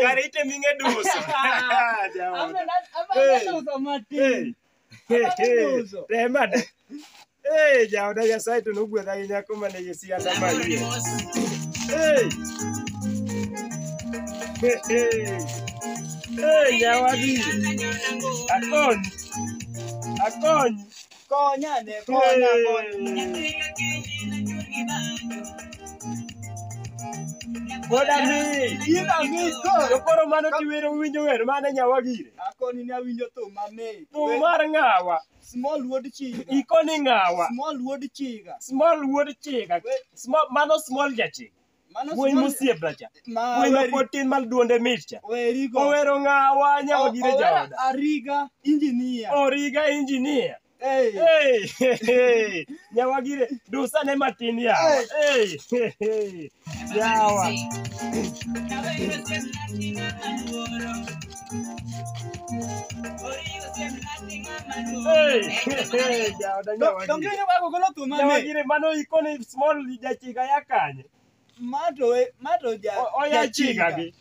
Karite minge duso. Remada. Jauda ya saitu nugu da nya kuma ne yesi anda mali. Nyawadi. Akon. Konya ne, konya. Boda mi ko koro mano tiwero winjo wer mane nyawagire akoni ne winjo to mame to mar ngawa small wood chiga ikoni ngawa small wood chiga mano small jachi Woi musie bracha woi no potin mal duonde mircha owero ngawa nyawagire jawada Ariga engineer Origa engineer Nyawagire dusa ne matin ya yawa Nyawagire mano ikoni small jachiga yakanye mato jachiga gi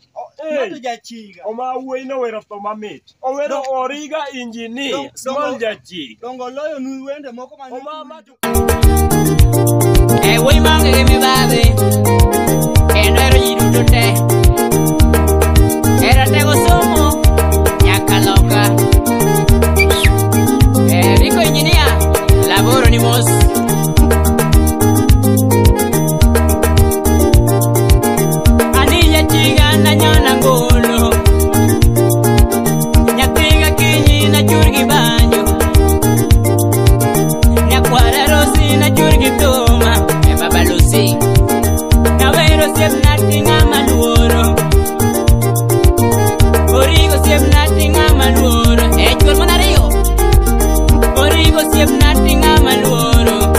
mato jachiga oma wuoi no wero to mamit owero Origa engineer small jachiga dongo loyo nu wende moko ma wuoi mange ge mi babe kendo ero ji duto te era tego somo nyaka loka Rico engineer lavoro ni mos Origo siep nothing I'm a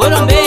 Koro mbele